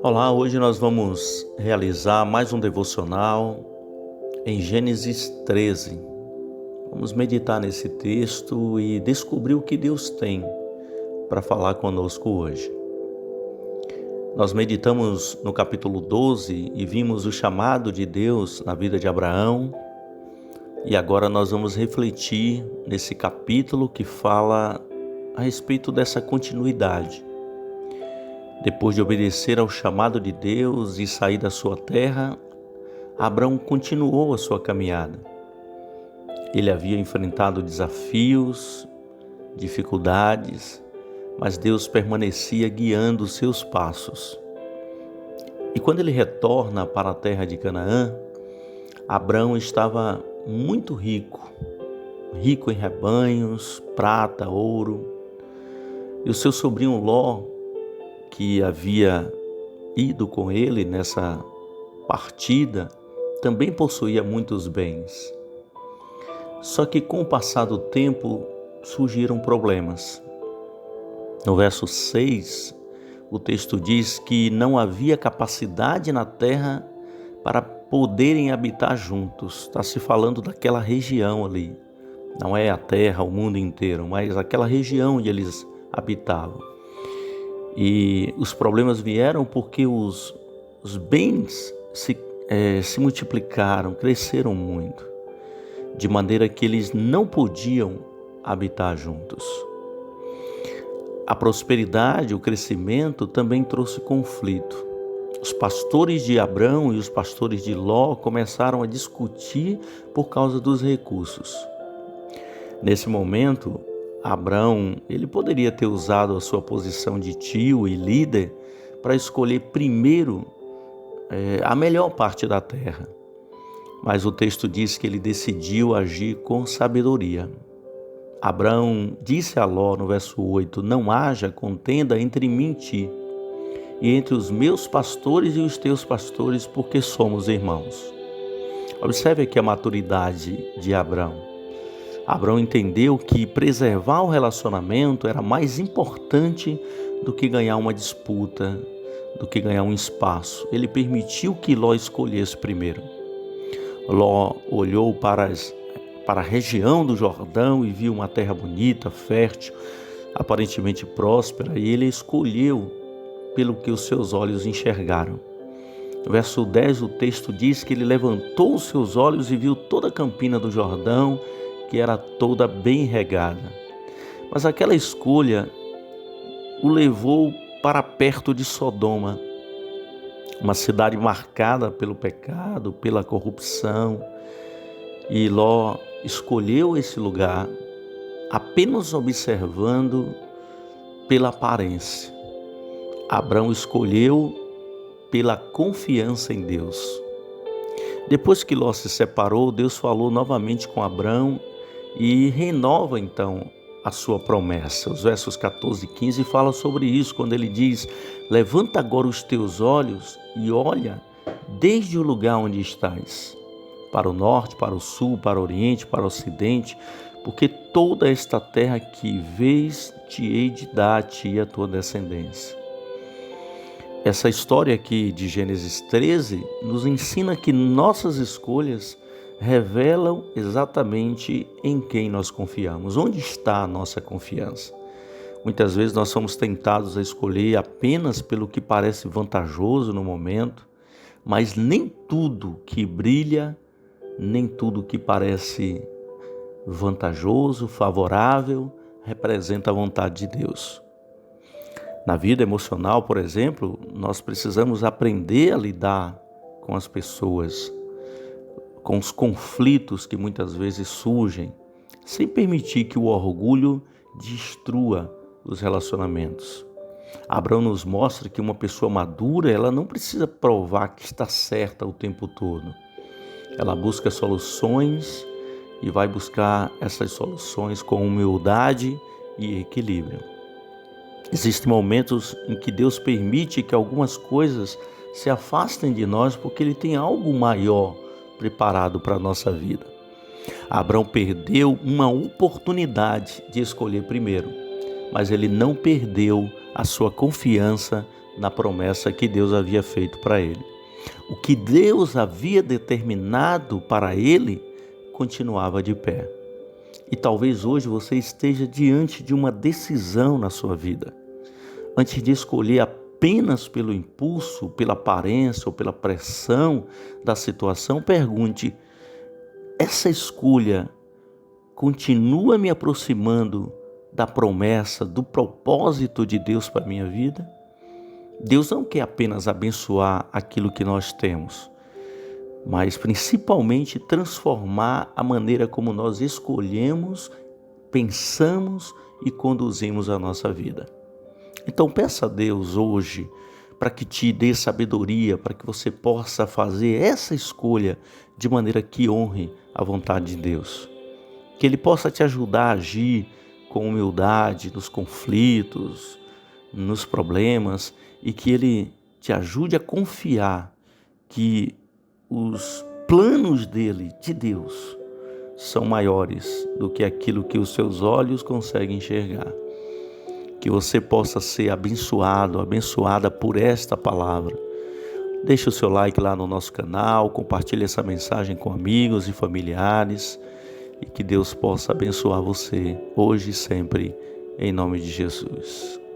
Olá, hoje nós vamos realizar mais um devocional em Gênesis 13. Vamos meditar nesse texto e descobrir o que Deus tem para falar conosco hoje. Nós meditamos no capítulo 12 e vimos o chamado de Deus na vida de Abraão. E agora nós vamos refletir nesse capítulo que fala a respeito dessa continuidade. Depois de obedecer ao chamado de Deus e sair da sua terra, Abraão continuou a sua caminhada. Ele havia enfrentado desafios, dificuldades, mas Deus permanecia guiando os seus passos. E quando ele retorna para a terra de Canaã, Abraão estava muito rico em rebanhos, prata, ouro. E o seu sobrinho Ló, que havia ido com ele nessa partida, também possuía muitos bens. Só que com o passar do tempo surgiram problemas. No verso 6, o texto diz que não havia capacidade na terra para poderem habitar juntos. Está se falando daquela região ali. Não é a terra, o mundo inteiro, mas aquela região onde eles habitavam. E os problemas vieram porque os bens se multiplicaram, cresceram muito, de maneira que eles não podiam habitar juntos. A prosperidade, o crescimento também trouxe conflito. Os pastores de Abrão e os pastores de Ló começaram a discutir por causa dos recursos. Nesse momento, Abrão, ele poderia ter usado a sua posição de tio e líder para escolher primeiro a melhor parte da terra. Mas o texto diz que ele decidiu agir com sabedoria. Abrão disse a Ló no verso 8, não haja contenda entre mim e ti, e entre os meus pastores e os teus pastores, porque somos irmãos. Observe aqui a maturidade de Abrão. Abrão entendeu que preservar o relacionamento era mais importante do que ganhar uma disputa, do que ganhar um espaço. Ele permitiu que Ló escolhesse primeiro. Ló olhou para a região do Jordão e viu uma terra bonita, fértil, aparentemente próspera, e ele escolheu pelo que os seus olhos enxergaram. No verso 10, o texto diz que ele levantou os seus olhos e viu toda a campina do Jordão, que era toda bem regada. Mas aquela escolha o levou para perto de Sodoma, uma cidade marcada pelo pecado, pela corrupção. E Ló escolheu esse lugar apenas observando pela aparência. Abrão escolheu pela confiança em Deus. Depois que Ló se separou, Deus falou novamente com Abrão e renova então a sua promessa. Os versos 14 e 15 falam sobre isso, quando ele diz, levanta agora os teus olhos e olha desde o lugar onde estás, para o norte, para o sul, para o oriente, para o ocidente, porque toda esta terra que vês te hei de dar a ti e a tua descendência. Essa história aqui de Gênesis 13 nos ensina que nossas escolhas revelam exatamente em quem nós confiamos. Onde está a nossa confiança? Muitas vezes nós somos tentados a escolher apenas pelo que parece vantajoso no momento, mas nem tudo que brilha, nem tudo que parece vantajoso, favorável, representa a vontade de Deus. Na vida emocional, por exemplo, nós precisamos aprender a lidar com as pessoas, com os conflitos que muitas vezes surgem, sem permitir que o orgulho destrua os relacionamentos. Abraão nos mostra que uma pessoa madura, ela não precisa provar que está certa o tempo todo. Ela busca soluções e vai buscar essas soluções com humildade e equilíbrio. Existem momentos em que Deus permite que algumas coisas se afastem de nós porque Ele tem algo maior preparado para a nossa vida. Abraão perdeu uma oportunidade de escolher primeiro, mas ele não perdeu a sua confiança na promessa que Deus havia feito para ele. O que Deus havia determinado para ele continuava de pé. E talvez hoje você esteja diante de uma decisão na sua vida. Antes de escolher apenas pelo impulso, pela aparência ou pela pressão da situação, pergunte: essa escolha continua me aproximando da promessa, do propósito de Deus para a minha vida? Deus não quer apenas abençoar aquilo que nós temos, mas principalmente transformar a maneira como nós escolhemos, pensamos e conduzimos a nossa vida. Então peça a Deus hoje para que te dê sabedoria, para que você possa fazer essa escolha de maneira que honre a vontade de Deus. Que Ele possa te ajudar a agir com humildade nos conflitos, nos problemas, e que Ele te ajude a confiar que os planos dele, de Deus, são maiores do que aquilo que os seus olhos conseguem enxergar. Que você possa ser abençoado, abençoada por esta palavra. Deixe o seu like lá no nosso canal, compartilhe essa mensagem com amigos e familiares e que Deus possa abençoar você hoje e sempre, em nome de Jesus.